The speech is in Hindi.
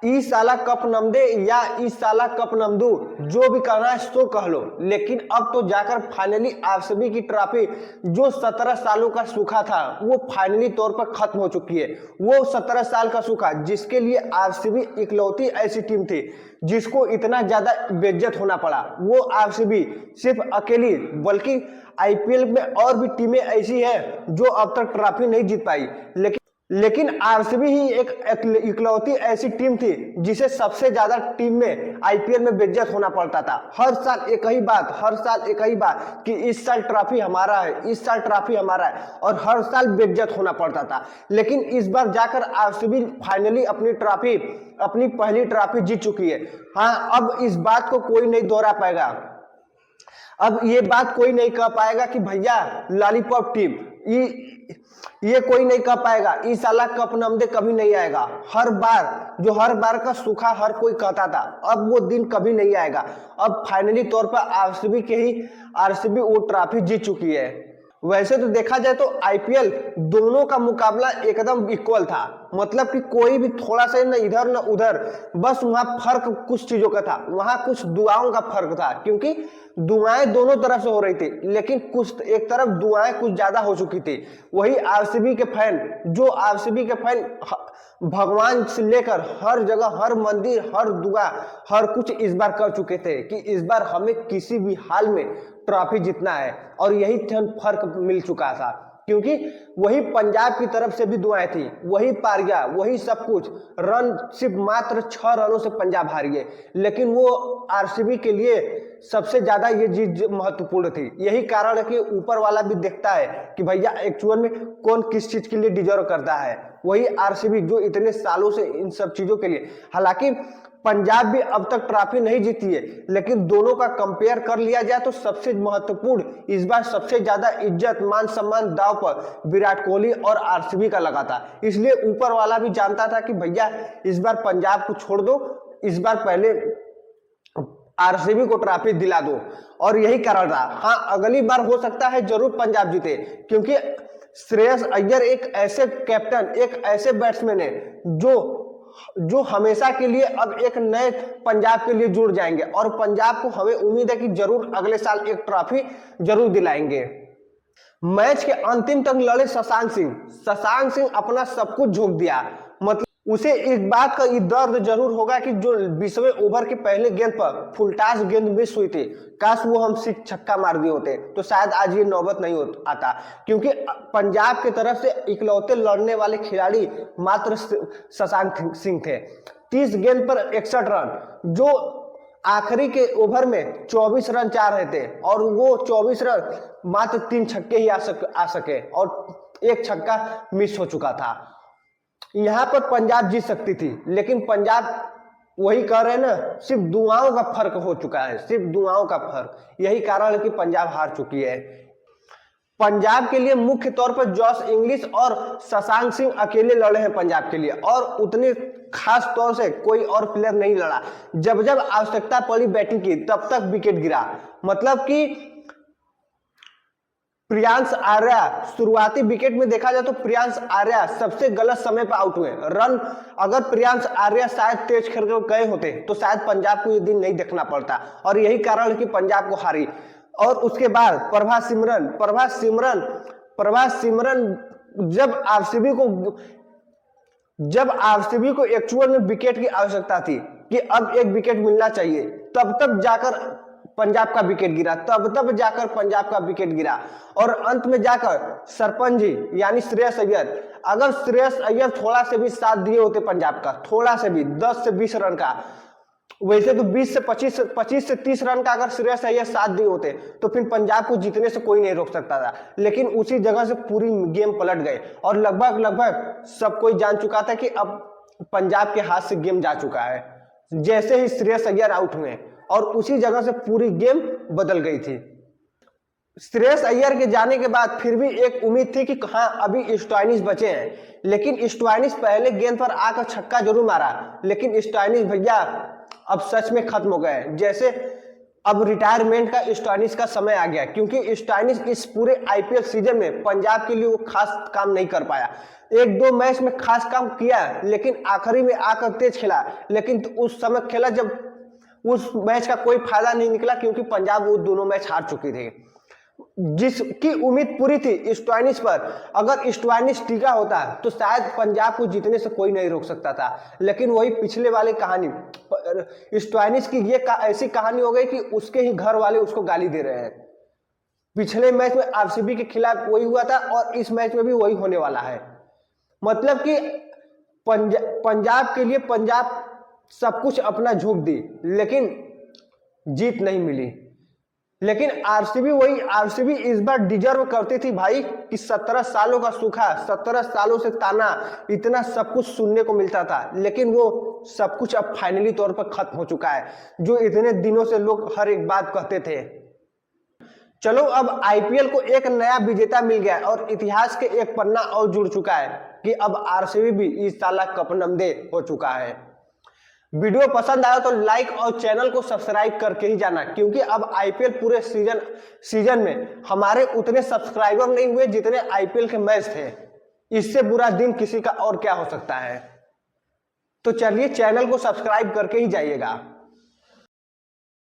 ई साला कप नम दे या ई साला कप नम दू, जो भी कहना है सो कह लो, लेकिन अब तो जाकर फाइनली आरसीबी की ट्रॉफी जो 17 सालों का सूखा था वो फाइनली तौर पर खत्म हो चुकी है। वो 17 साल का सूखा जिसके लिए आरसीबी इकलौती ऐसी टीम थी जिसको इतना ज्यादा बेइज्जत होना पड़ा, वो आरसीबी सिर्फ अकेली, बल्कि आईपीएल में और भी टीमें ऐसी हैं जो अब तक ट्रॉफी नहीं जीत पाई, लेकिन आरसीबी ही एक इकलौती ऐसी टीम थी जिसे सबसे ज्यादा टीम में आईपीएल में बेइज्जत होना पड़ता था। हर साल एक ही बात कि इस साल ट्रॉफी हमारा है, इस साल ट्रॉफी हमारा है, और हर साल बेइज्जत होना पड़ता था। लेकिन इस बार जाकर आरसीबी फाइनली अपनी पहली ट्रॉफी जीत चुकी है। हाँ, अब इस बात को कोई नहीं दोहरा पाएगा, अब ये बात कोई नहीं कह पाएगा कि भैया लॉलीपॉप टीम, ये कोई नहीं कह पाएगा इस साला कप नमदे कभी नहीं आएगा। हर बार का सूखा हर कोई कहता था, अब वो दिन कभी नहीं आएगा। अब फाइनली तौर पर आरसीबी वो ट्रॉफी जीत चुकी है। वैसे तो देखा जाए तो आईपीएल दोनों का मुकाबला एकदम इक्वल था, मतलब कि कोई भी थोड़ा सा न इधर न उधर, बस वहां फर्क कुछ चीजों का था, वहां कुछ दुआओं का फर्क था, क्योंकि दुआएं दोनों तरफ से हो रही थी, लेकिन कुछ एक तरफ दुआएं कुछ ज्यादा हो चुकी थी। वही आरसीबी के फैन भगवान से लेकर हर जगह, हर मंदिर, हर दुआ, हर कुछ इस बार कर चुके थे कि इस बार हमें किसी भी हाल में ट्रॉफी जीतना है, और यही फर्क मिल चुका था, क्योंकि वही पंजाब की तरफ से भी दुआएं थी, वही पार गया, वही सब कुछ, रन सिर्फ मात्र 6 रनों से पंजाब हार गए, लेकिन वो आरसीबी के लिए सबसे ज्यादा ये जीत महत्वपूर्ण थी। यही कारण है कि ऊपर वाला भी देखता है कि भैया एक्चुअल में कौन किस चीज के लिए डिजर्व करता है, वही आरसीबी जो इतने सालों से इन सब चीजों के लिए। हालांकि पंजाब भी अब तक ट्रॉफी नहीं जीती है, लेकिन दोनों का कंपेयर कर लिया जाए तो सबसे महत्वपूर्ण, इस बार सबसे ज्यादा इज्जत मान सम्मान दांव पर विराट कोहली और आरसीबी का लगा था। इसलिए ऊपर वाला भी जानता था कि भैया इस बार पंजाब को छोड़ दो, इस बार पहले आरसीबी को ट्रॉफी दिला दो, और यही कारण था। हाँ, अगली बार हो सकता है जरूर पंजाब जीते, क्योंकि श्रेयस अय्यर एक ऐसे कैप्टन, एक ऐसे बैट्समैन है जो हमेशा के लिए अब एक नए पंजाब के लिए जुड़ जाएंगे, और पंजाब को हमें उम्मीद है कि जरूर अगले साल एक ट्रॉफी जरूर दिलाएंगे। मैच के अंतिम तक लड़े शशांक सिंह अपना सब कुछ झोंक दिया, मतलब उसे एक बात का दर्द जरूर होगा कि जो 20वें ओवर के पहले गेंद पर फुलटास गेंद मिस हुई थी, काश वो हम सिर्फ छक्का मार दिए होते तो शायद आज ये नौबत नहीं आता, क्योंकि पंजाब की तरफ से इकलौते लड़ने वाले खिलाड़ी मात्र शशांक सिंह थे। 30 गेंद पर 61 रन, जो आखिरी के ओवर में 24 रन चाह रहे थे, और वो 24 रन मात्र 3 छक्के ही आ सके, और एक छक्का मिस हो चुका था। यहां पर पंजाब जीत सकती थी, लेकिन पंजाब, वही कह रहे हैं ना, सिर्फ दुआओं का फर्क हो चुका है, सिर्फ दुआओं का फर्क, यही कारण है कि पंजाब हार चुकी है। पंजाब के लिए मुख्य तौर पर जॉस इंग्लिश और शशांक सिंह अकेले लड़े हैं पंजाब के लिए, और उतने खास तौर से कोई और प्लेयर नहीं लड़ा। जब जब आवश्यकता पड़ी बैटिंग की तब तक विकेट गिरा, मतलब कि प्रियांश आर्या शुरुआती विकेट में देखा जाए तो प्रियांश आर्या सबसे गलत समय पर आउट हुए रन। अगर प्रियांश आर्या शायद तेज खेल गए होते तो शायद पंजाब को ये दिन नहीं देखना पड़ता, और यही कारण है कि पंजाब को हारी। और उसके बाद प्रभा सिमरन जब आरसीबी को एक्चुअल में विकेट की आवश्यकता थी कि अब एक विकेट मिलना चाहिए, तब जाकर पंजाब का विकेट गिरा, और अंत में जाकर सरपंच जी यानी श्रेयस अय्यर, अगर श्रेयस अय्यर थोड़ा से भी साथ दिए होते पंजाब का, थोड़ा से भी 10 से 20 रन का, वैसे तो 20 से 25 से 30 रन का अगर श्रेयस अय्यर साथ दिए होते तो फिर पंजाब को जीतने से कोई नहीं रोक सकता था। लेकिन उसी जगह से पूरी गेम पलट गए, और लगभग सब कोई जान चुका था कि अब पंजाब के हाथ से गेम जा चुका है, जैसे ही श्रेयस अय्यर आउट हुए, और उसी जगह से पूरी गेम बदल गई थी। श्रेयस अय्यर के जाने के बाद फिर भी एक उम्मीद थी कि हाँ अभी स्टोइनिस बचे हैं, लेकिन स्टोइनिस पहले गेंद पर आकर छक्का जरूर मारा, लेकिन स्टोइनिस भैया अब सच में खत्म हो गए। जैसे अब रिटायरमेंट का स्टोइनिस का समय आ गया, क्योंकि स्टोइनिस इस पूरे आईपीएल सीजन में पंजाब के लिए वो खास काम नहीं कर पाया। एक दो मैच में खास काम किया, लेकिन आखिरी में आकर तेज खेला, लेकिन उस समय खेला जब उस मैच का कोई फायदा नहीं निकला, क्योंकि पंजाब वो दोनों मैच हार चुकी थी। जिसकी उम्मीद पूरी थी स्टोइनिस पर, अगर स्टोइनिस टीका होता तो शायद पंजाब को जीतने से कोई नहीं रोक सकता था। लेकिन वही पिछले वाली कहानी, स्टोइनिस की ये ऐसी कहानी हो गई कि उसके ही घर वाले उसको गाली दे रहे हैं। पिछले मैच में आरसीबी के खिलाफ वही हुआ था और इस मैच में भी वही होने वाला है। मतलब कि पंजाब के लिए पंजाब सब कुछ अपना झोंक दी, लेकिन जीत नहीं मिली। लेकिन आरसीबी इस बार डिजर्व करती थी भाई कि 17 सालों का सूखा, 17 सालों से ताना, इतना सब कुछ सुनने को मिलता था, लेकिन वो सब कुछ अब फाइनली तौर पर खत्म हो चुका है, जो इतने दिनों से लोग हर एक बात कहते थे। चलो, अब आईपीएल को एक नया विजेता मिल गया और इतिहास के एक पन्ना और जुड़ चुका है कि अब आरसीबी भी इस साल कपनमदे हो चुका है। वीडियो पसंद आया तो लाइक और चैनल को सब्सक्राइब करके ही जाना, क्योंकि अब आईपीएल पूरे सीजन में हमारे उतने सब्सक्राइबर नहीं हुए जितने आईपीएल के मैच थे। इससे बुरा दिन किसी का और क्या हो सकता है। तो चलिए, चैनल को सब्सक्राइब करके ही जाइएगा।